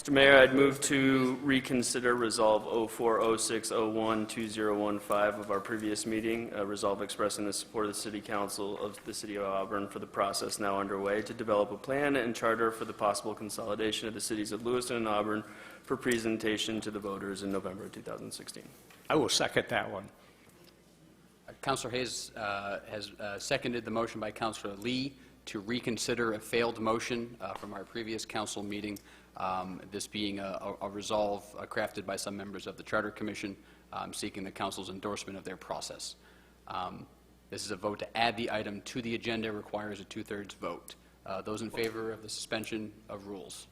Mr. Mayor, I'd move to reconsider Resolve 0406012015 of our previous meeting, resolve expressing the support of the City Council of the City of Auburn for the process now underway to develop a plan and charter for the possible consolidation of the cities of Lewiston and Auburn for presentation to the voters in November 2016. I will second that one. Councilor Hayes has seconded the motion by Councilor Lee to reconsider a failed motion from our previous council meeting, this being a resolve crafted by some members of the Charter Commission seeking the council's endorsement of their process. This is a vote to add the item to the agenda, requires a 2/3 vote. Those in favor of the suspension of rules?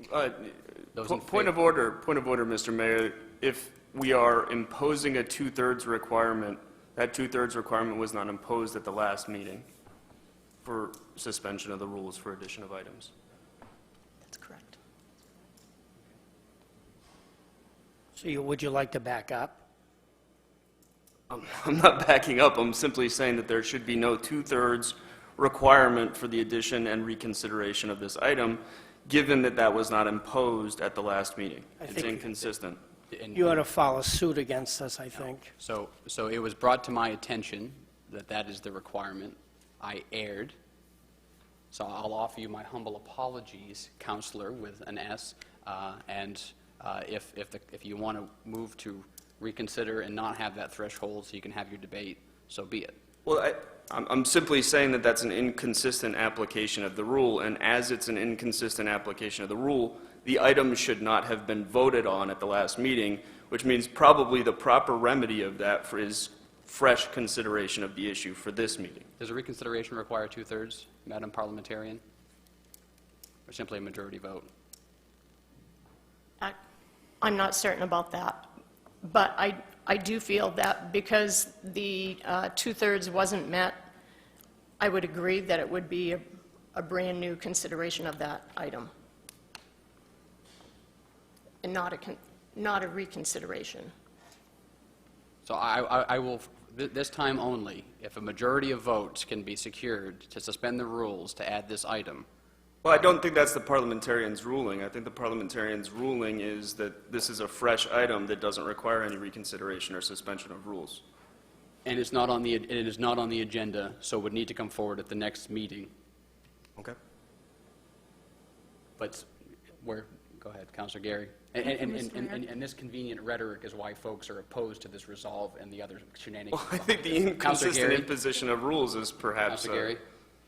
Point of order, Mr. Mayor. If we are imposing a 2/3 requirement, that 2/3 requirement was not imposed at the last meeting for suspension of the rules for addition of items. That's correct. So would you like to back up? I'm not backing up. I'm simply saying that there should be no 2/3 requirement for the addition and reconsideration of this item, given that that was not imposed at the last meeting. It's inconsistent. You ought to follow suit against us, I think. So it was brought to my attention that that is the requirement. I erred. So I'll offer you my humble apologies, Counselor, with an S. If you want to move to reconsider and not have that threshold so you can have your debate, so be it. Well, I'm simply saying that that's an inconsistent application of the rule, and as it's an inconsistent application of the rule, the item should not have been voted on at the last meeting, which means probably the proper remedy of that is fresh consideration of the issue for this meeting. Does a reconsideration require 2/3, Madam Parliamentarian? Or simply a majority vote? I'm not certain about that, but I do feel that because the 2/3 wasn't met, I would agree that it would be a brand-new consideration of that item, and not a reconsideration. So I will, this time only, if a majority of votes can be secured to suspend the rules to add this item. Well, I don't think that's the parliamentarian's ruling. I think the parliamentarian's ruling is that this is a fresh item that doesn't require any reconsideration or suspension of rules. And it is not on the agenda, so would need to come forward at the next meeting. Okay. But go ahead, Councilor Gary. And this convenient rhetoric is why folks are opposed to this resolve and the other shenanigans. Well, I think the inconsistent imposition of rules is perhaps... Councilor Gary.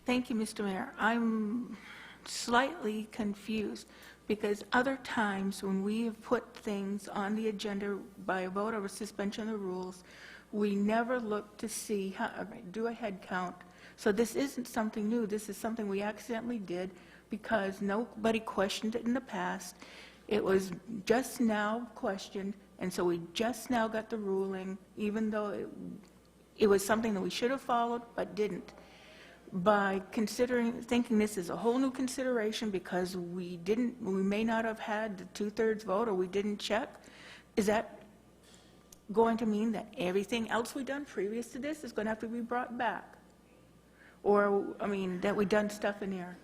Thank you, Mr. Mayor. I'm slightly confused because other times when we have put things on the agenda by a vote over suspension of the rules, we never look to see, do a head count. So this isn't something new. This is something we accidentally did because nobody questioned it in the past. It was just now questioned, and so we just now got the ruling, even though it was something that we should have followed but didn't. By thinking this is a whole new consideration because we may not have had the 2/3 vote or we didn't check, is that going to mean that everything else we've done previous to this is going to have to be brought back? Or, that we've done stuff in error?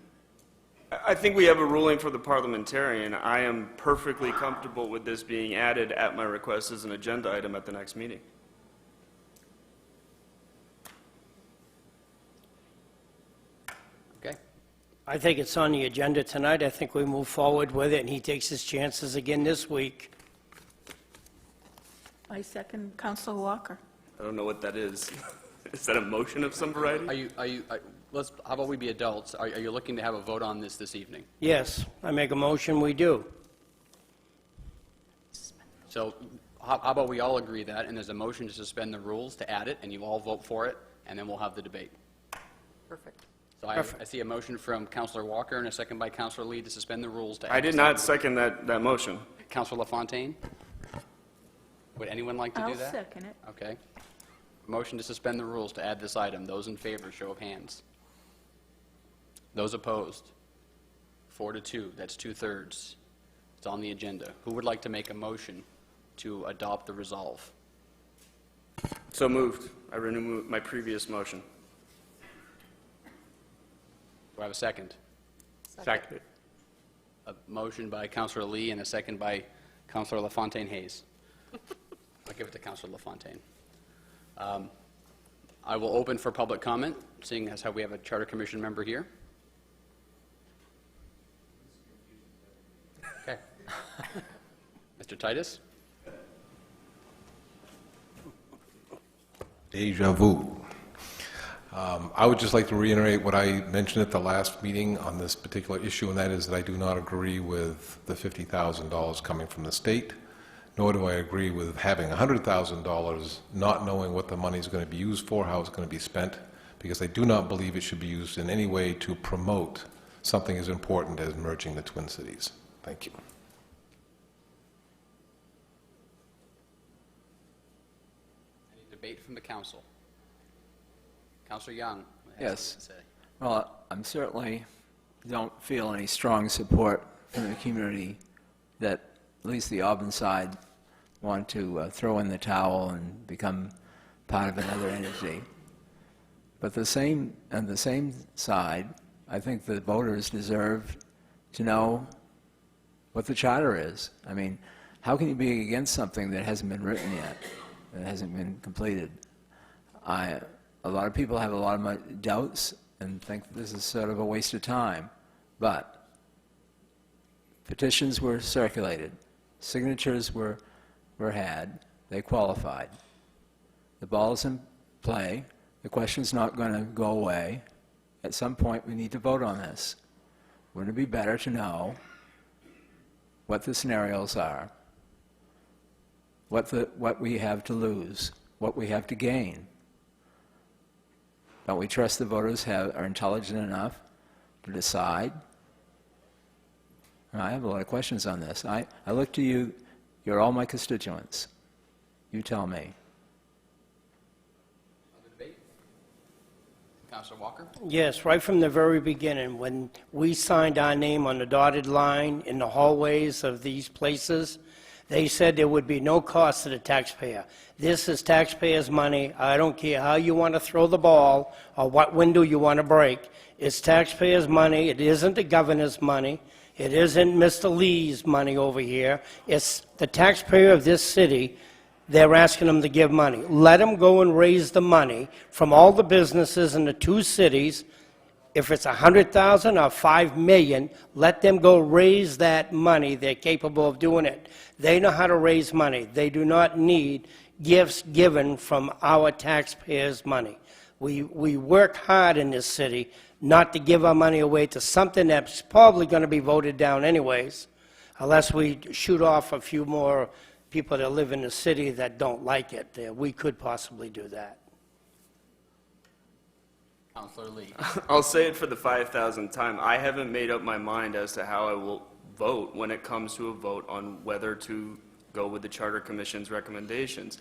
I think we have a ruling for the parliamentarian. I am perfectly comfortable with this being added at my request as an agenda item at the next meeting. Okay. I think it's on the agenda tonight. I think we move forward with it, and he takes his chances again this week. I second Councilor Walker. I don't know what that is. Is that a motion of some variety? How about we be adults? Are you looking to have a vote on this evening? Yes, I make a motion, we do. So how about we all agree that, and there's a motion to suspend the rules to add it, and you all vote for it, and then we'll have the debate. Perfect. So I see a motion from Councilor Walker and a second by Councilor Lee to suspend the rules to add. I did not second that motion. Councilor LaFontaine? Would anyone like to do that? I'll second it. Okay. Motion to suspend the rules to add this item. Those in favor, show of hands. Those opposed? 4-2. That's 2/3. It's on the agenda. Who would like to make a motion to adopt the resolve? So moved. I renew my previous motion. Do I have a second? Second. A motion by Councilor Lee and a second by Councilor LaFontaine Hayes. I'll give it to Councilor LaFontaine. I will open for public comment, seeing as how we have a Charter Commission member here. Okay. Mr. Titus? Deja vu. I would just like to reiterate what I mentioned at the last meeting on this particular issue, and that is that I do not agree with the $50,000 coming from the state, nor do I agree with having $100,000 not knowing what the money is going to be used for, how it's going to be spent, because I do not believe it should be used in any way to promote something as important as merging the Twin Cities. Thank you. Any debate from the council? Councilor Young has Yes. something to say. Well, I'm certainly don't feel any strong support from the community that at least the Auburn side want to throw in the towel and become part of another entity. But on the same side, I think the voters deserve to know what the charter is. I mean, how can you be against something that hasn't been written yet, that hasn't been completed? A lot of people have a lot of doubts and think this is sort of a waste of time. But petitions were circulated, signatures were had, they qualified. The ball's in play. The question's not going to go away. At some point, we need to vote on this. Wouldn't it be better to know what the scenarios are, what we have to lose, what we have to gain? Don't we trust the voters are intelligent enough to decide? I have a lot of questions on this. I look to you. You're all my constituents. You tell me. Other debate? Councilor Walker? Yes, right from the very beginning, when we signed our name on the dotted line in the hallways of these places, they said there would be no cost to the taxpayer. This is taxpayers' money. I don't care how you want to throw the ball or what window you want to break. It's taxpayers' money. It isn't the governor's money. It isn't Mr. Lee's money over here. It's the taxpayer of this city. They're asking them to give money. Let them go and raise the money from all the businesses in the two cities. If it's 100,000 or 5 million, let them go raise that money. They're capable of doing it. They know how to raise money. They do not need gifts given from our taxpayers' money. We work hard in this city not to give our money away to something that's probably going to be voted down anyways, unless we shoot off a few more people that live in the city that don't like it. We could possibly do that. Councilor Lee? I'll say it for the 5,000th time. I haven't made up my mind as to how I will vote when it comes to a vote on whether to go with the Charter Commission's recommendations.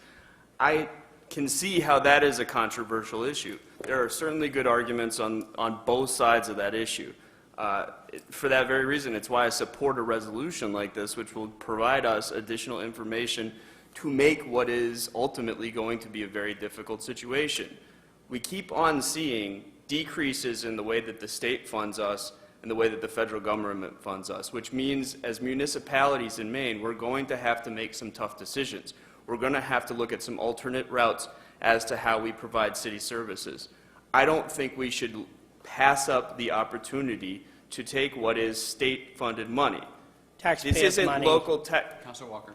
I can see how that is a controversial issue. There are certainly good arguments on both sides of that issue. For that very reason, it's why I support a resolution like this, which will provide us additional information to make what is ultimately going to be a very difficult situation. We keep on seeing decreases in the way that the state funds us and the way that the federal government funds us, which means as municipalities in Maine, we're going to have to make some tough decisions. We're going to have to look at some alternate routes as to how we provide city services. I don't think we should pass up the opportunity to take what is state-funded money. Taxpayers' This isn't money. local Councilor Walker?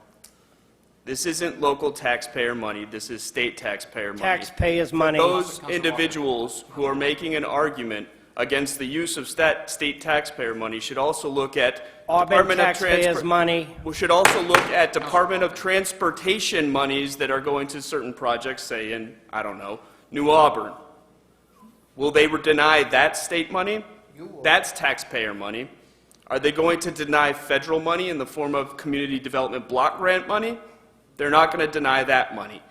This isn't local taxpayer money. This is state taxpayer money. Taxpayers' money. Those individuals who are making an argument against the use of state taxpayer money should also look at Auburn taxpayers' money. We should also look at Department of Transportation monies that are going to certain projects, say in, I don't know, New Auburn. Will they deny that state money? That's taxpayer money. Are they going to deny federal money in the form of community development block grant money? They're not going to deny that money.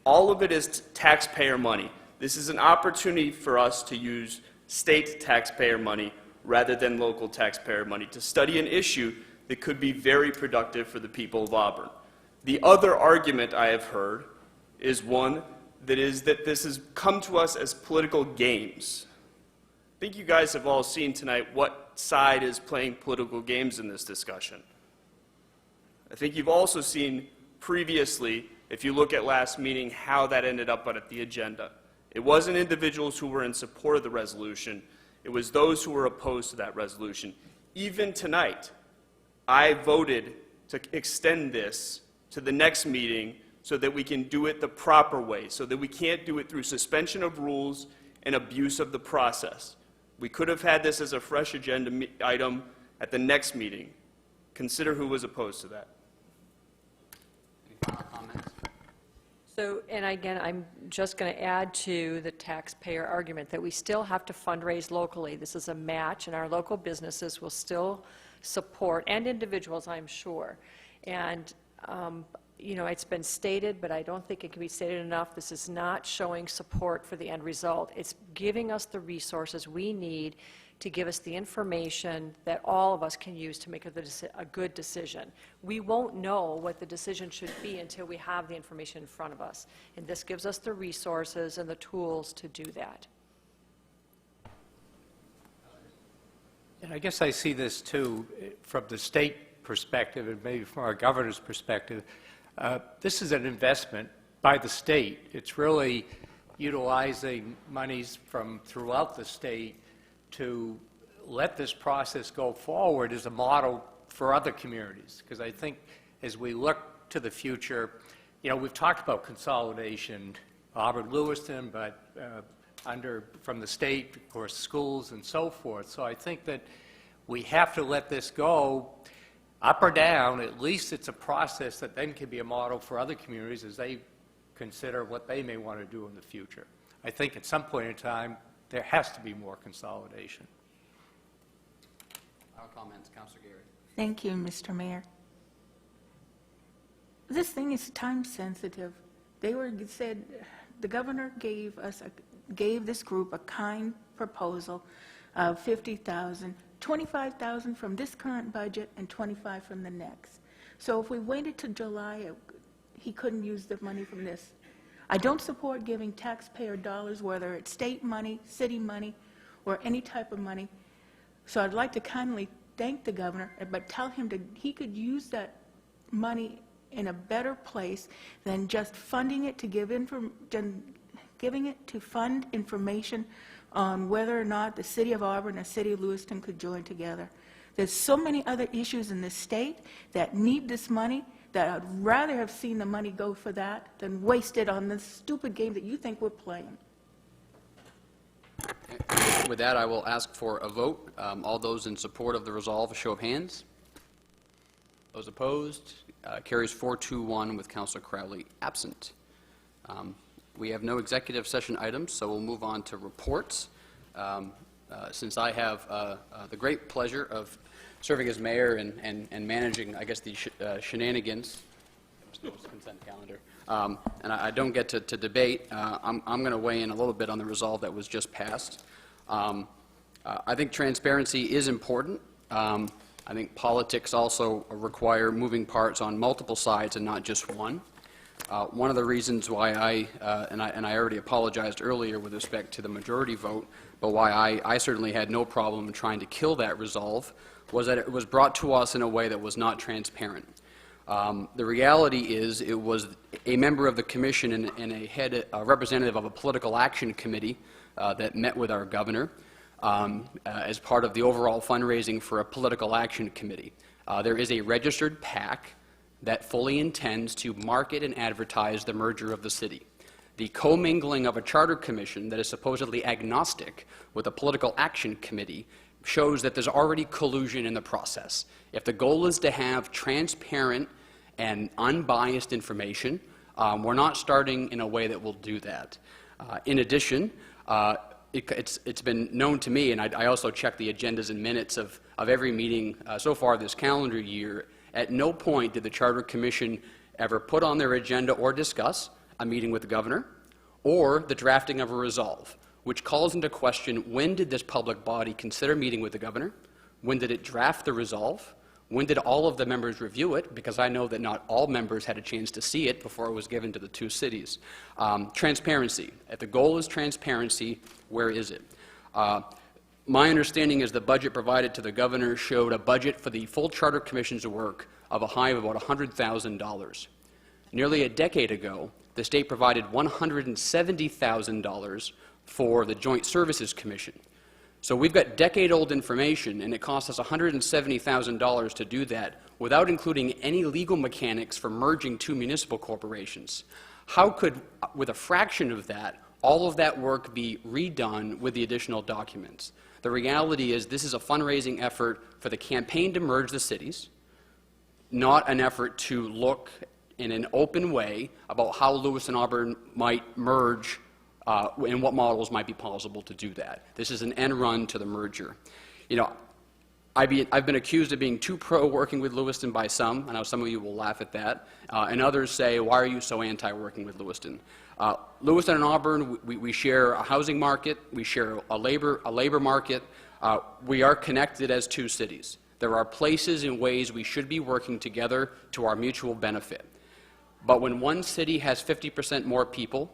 All of it is taxpayer money. This is an opportunity for us to use state taxpayer money rather than local taxpayer money to study an issue that could be very productive for the people of Auburn. The other argument I have heard is one that is that this has come to us as political games. I think you guys have all seen tonight what side is playing political games in this discussion. I think you've also seen previously, if you look at last meeting, how that ended up on the agenda. It wasn't individuals who were in support of the resolution. It was those who were opposed to that resolution. Even tonight, I voted to extend this to the next meeting so that we can do it the proper way, so that we can't do it through suspension of rules and abuse of the process. We could have had this as a fresh agenda item at the next meeting. Consider who was opposed to that. Any final comments? So, and again, I'm just going to add to the taxpayer argument that we still have to fundraise locally. This is a match, and our local businesses will still support, and individuals, I'm sure. And, you know, it's been stated, but I don't think it can be stated enough, this is not showing support for the end result. It's giving us the resources we need to give us the information that all of us can use to make a good decision. We won't know what the decision should be until we have the information in front of us. And this gives us the resources and the tools to do that. And I guess I see this too from the state perspective and maybe from our governor's perspective. This is an investment by the state. It's really utilizing monies from throughout the state to let this process go forward as a model for other communities. Because I think as we look to the future, you know, we've talked about consolidation, Auburn, Lewiston, but from the state, of course, schools and so forth. So I think that we have to let this go up or down. At least it's a process that then can be a model for other communities as they consider what they may want to do in the future. I think at some point in time, there has to be more consolidation. Final comments, Councilor Gary. Thank you, Mr. Mayor. This thing is time sensitive. Said the governor gave this group a kind proposal of $50,000, $25,000 from this current budget and $25,000 from the next. So if we waited till July, he couldn't use the money from this. I don't support giving taxpayer dollars, whether it's state money, city money, or any type of money. So I'd like to kindly thank the governor, but tell him he could use that money in a better place than just funding it to giving it to fund information on whether or not the city of Auburn and the city of Lewiston could join together. There's so many other issues in this state that need this money that I'd rather have seen the money go for that than waste it on this stupid game that you think we're playing. With that, I will ask for a vote. All those in support of the resolve, a show of hands. Those opposed, carries 4-2-1 with Councilor Crowley absent. We have no executive session items, so we'll move on to reports. Since I have the great pleasure of serving as mayor and managing, I guess, the shenanigans, there was no consent calendar, and I don't get to debate, I'm going to weigh in a little bit on the resolve that was just passed. I think transparency is important. I think politics also require moving parts on multiple sides and not just one. One of the reasons why I already apologized earlier with respect to the majority vote, but why I certainly had no problem in trying to kill that resolve, was that it was brought to us in a way that was not transparent. The reality is it was a member of the commission and a representative of a political action committee that met with our governor as part of the overall fundraising for a political action committee. There is a registered PAC that fully intends to market and advertise the merger of the city. The commingling of a charter commission that is supposedly agnostic with a political action committee shows that there's already collusion in the process. If the goal is to have transparent and unbiased information, we're not starting in a way that will do that. In addition, it's been known to me, and I also checked the agendas and minutes of every meeting so far this calendar year. At no point did the Charter Commission ever put on their agenda or discuss a meeting with the governor or the drafting of a resolve, which calls into question when did this public body consider meeting with the governor, when did it draft the resolve, when did all of the members review it, because I know that not all members had a chance to see it before it was given to the two cities. Transparency. If the goal is transparency, where is it? My understanding is the budget provided to the governor showed a budget for the full Charter Commission's work of a high of about $100,000. Nearly a decade ago, the state provided $170,000 for the Joint Services Commission. So we've got decade-old information, and it costs us $170,000 to do that without including any legal mechanics for merging two municipal corporations. How could, with a fraction of that, all of that work be redone with the additional documents? The reality is this is a fundraising effort for the campaign to merge the cities, not an effort to look in an open way about how Lewiston and Auburn might merge and what models might be possible to do that. This is an end run to the merger. You know, I've been accused of being too pro working with Lewiston by some. I know some of you will laugh at that. And others say, why are you so anti working with Lewiston? Lewiston and Auburn, we share a housing market. We share a labor market. We are connected as two cities. There are places and ways we should be working together to our mutual benefit. But when one city has 50% more people,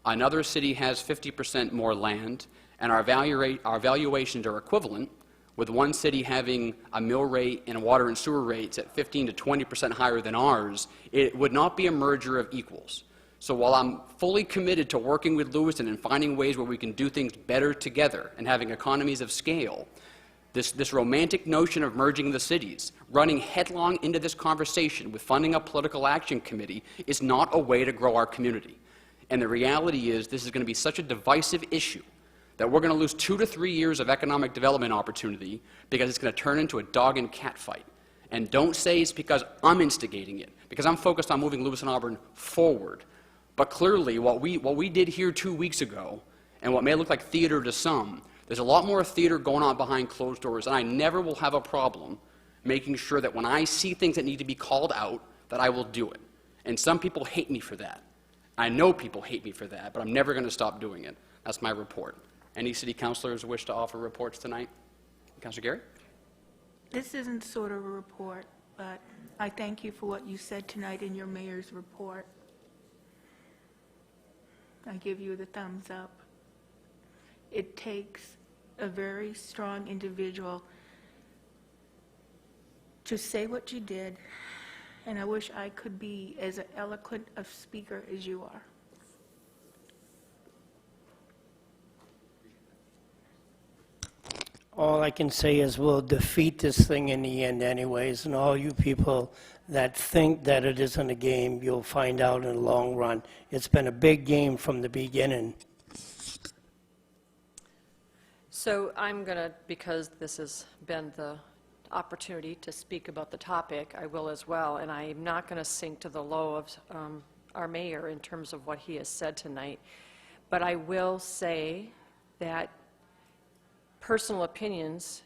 another city has 50% more land, and our valuations are equivalent, with one city having a mill rate and water and sewer rates at 15 to 20% higher than ours, it would not be a merger of equals. So while I'm fully committed to working with Lewiston and finding ways where we can do things better together and having economies of scale, this romantic notion of merging the cities, running headlong into this conversation with funding a political action committee, is not a way to grow our community. And the reality is this is going to be such a divisive issue that we're going to lose 2 to 3 years of economic development opportunity because it's going to turn into a dog and cat fight. And don't say it's because I'm instigating it, because I'm focused on moving Lewiston and Auburn forward. But clearly, what we did here 2 weeks ago, and what may look like theater to some, there's a lot more theater going on behind closed doors, and I never will have a problem making sure that when I see things that need to be called out, that I will do it. And some people hate me for that. I know people hate me for that, but I'm never going to stop doing it. That's my report. Any city councilors wish to offer reports tonight? Councilor Gary? This isn't sort of a report, but I thank you for what you said tonight in your mayor's report. I give you the thumbs up. It takes a very strong individual to say what you did, and I wish I could be as eloquent a speaker as you are. All I can say is we'll defeat this thing in the end anyways, and all you people that think that it isn't a game, you'll find out in the long run. It's been a big game from the beginning. So I'm going to, because this has been the opportunity to speak about the topic, I will as well, and I'm not going to sink to the low of our mayor in terms of what he has said tonight, but I will say that personal opinions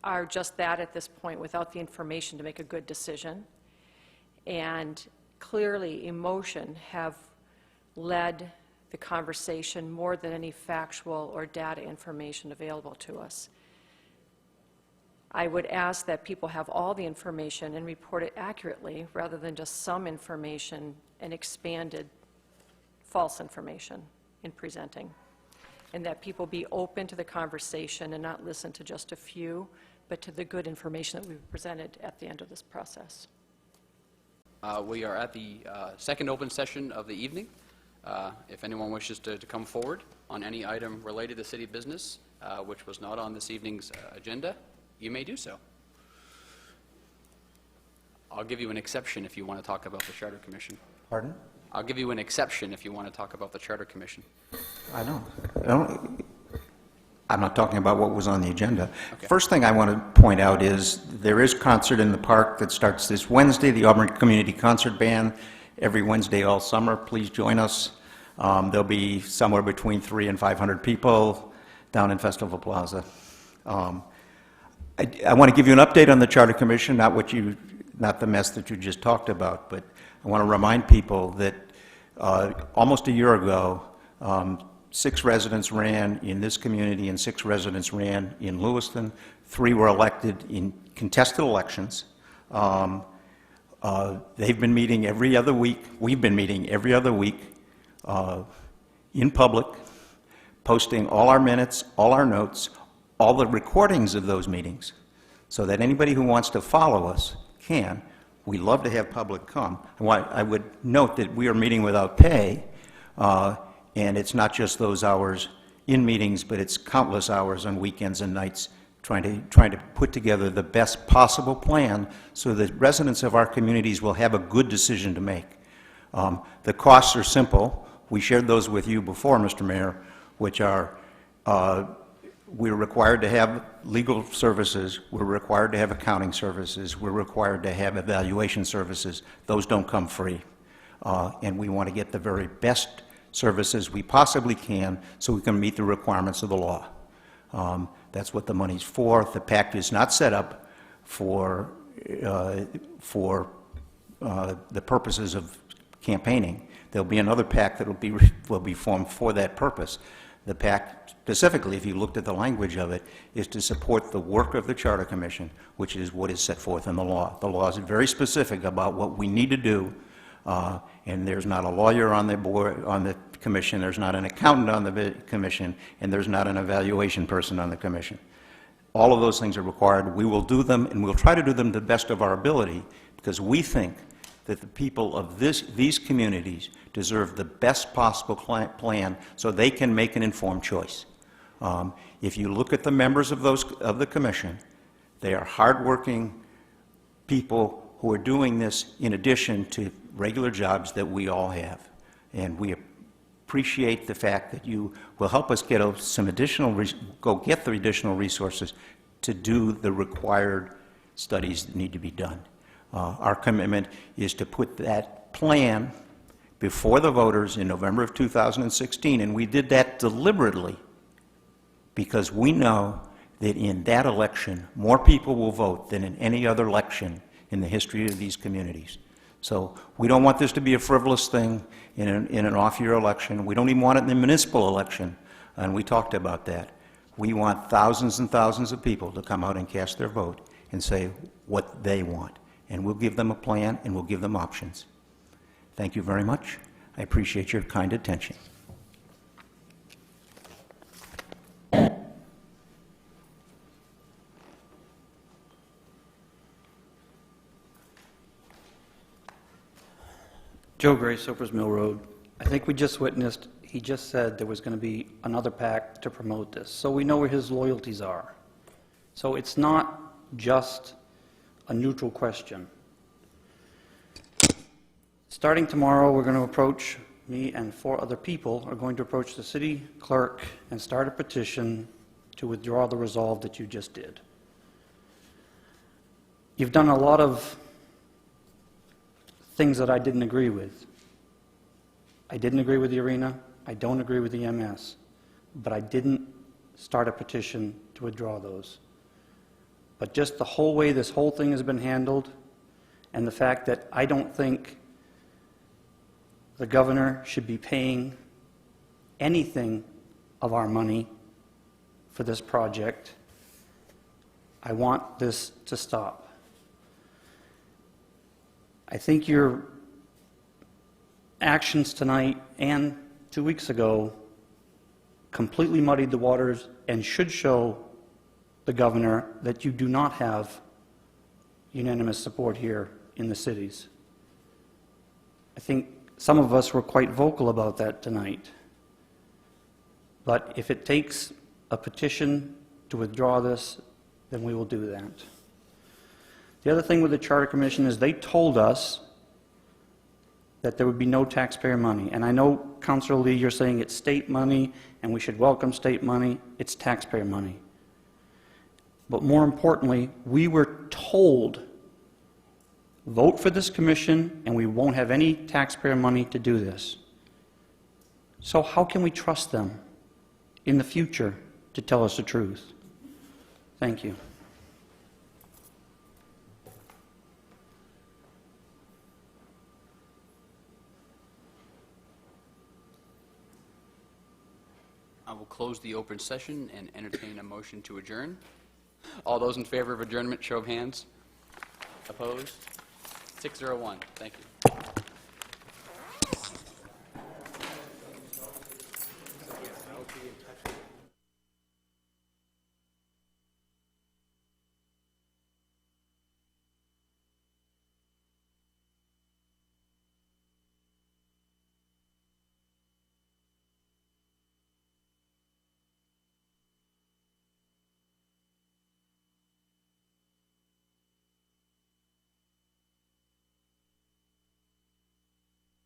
are just that at this point without the information to make a good decision, and clearly emotion have led the conversation more than any factual or data information available to us. I would ask that people have all the information and report it accurately rather than just some information and expanded false information in presenting, and that people be open to the conversation and not listen to just a few, but to the good information that we've presented at the end of this process. We are at the second open session of the evening. If anyone wishes to come forward on any item related to city business, which was not on this evening's agenda, you may do so. I'll give you an exception if you want to talk about the Charter Commission. Pardon? I'll give you an exception if you want to talk about the Charter Commission. I don't. I'm not talking about what was on the agenda. Okay. First thing I want to point out is there is concert in the park that starts this Wednesday, the Auburn Community Concert Band, every Wednesday all summer. Please join us. There'll be somewhere between 300 and 500 people down in Festival Plaza. I want to give you an update on the Charter Commission, not the mess that you just talked about, but I want to remind people that almost a year ago, 6 residents ran in this community and 6 residents ran in Lewiston. 3 were elected in contested elections. They've been meeting every other week. We've been meeting every other week in public, posting all our minutes, all our notes, all the recordings of those meetings, so that anybody who wants to follow us can. We love to have public come. I would note that we are meeting without pay, and it's not just those hours in meetings, but it's countless hours on weekends and nights trying to put together the best possible plan so that residents of our communities will have a good decision to make. The costs are simple. We shared those with you before, Mr. Mayor, which are we're required to have legal services, we're required to have accounting services, we're required to have evaluation services. Those don't come free. And we want to get the very best services we possibly can so we can meet the requirements of the law. That's what the money's for. The PAC is not set up for the purposes of campaigning. There'll be another PAC that will be formed for that purpose. The PAC, specifically, if you looked at the language of it, is to support the work of the Charter Commission, which is what is set forth in the law. The law is very specific about what we need to do, and there's not a lawyer on the board, on the commission, there's not an accountant on the commission, and there's not an evaluation person on the commission. All of those things are required. We will do them, and we'll try to do them to the best of our ability, because we think that the people of these communities deserve the best possible plan so they can make an informed choice. If you look at the members of the commission, they are hardworking people who are doing this in addition to regular jobs that we all have. And we appreciate the fact that you will help us get some additional, go get the additional resources to do the required studies that need to be done. Our commitment is to put that plan before the voters in November of 2016, and we did that deliberately because we know that in that election, more people will vote than in any other election in the history of these communities. So we don't want this to be a frivolous thing in an off-year election. We don't even want it in the municipal election, and we talked about that. We want thousands and thousands of people to come out and cast their vote and say what they want. And we'll give them a plan, and we'll give them options. Thank you very much. I appreciate your kind attention. Joe Gray, Soapers Mill Road. I think we just witnessed, he just said there was going to be another PAC to promote this. So we know where his loyalties are. So it's not just a neutral question. Starting tomorrow, we're going to approach, me and 4 other people are going to approach the city clerk and start a petition to withdraw the resolve that you just did. You've done a lot of things that I didn't agree with. I didn't agree with the arena. I don't agree with the MS. But I didn't start a petition to withdraw those. But just the whole way this whole thing has been handled, and the fact that I don't think the governor should be paying anything of our money for this project, I want this to stop. I think your actions tonight and 2 weeks ago completely muddied the waters and should show the governor that you do not have unanimous support here in the cities. I think some of us were quite vocal about that tonight. But if it takes a petition to withdraw this, then we will do that. The other thing with the Charter Commission is they told us that there would be no taxpayer money. And I know, Councilor Lee, you're saying it's state money and we should welcome state money. It's taxpayer money. But more importantly, we were told, vote for this commission and we won't have any taxpayer money to do this. So how can we trust them in the future to tell us the truth? Thank you. I will close the open session and entertain a motion to adjourn. All those in favor of adjournment, show of hands. Opposed? 601. Thank you.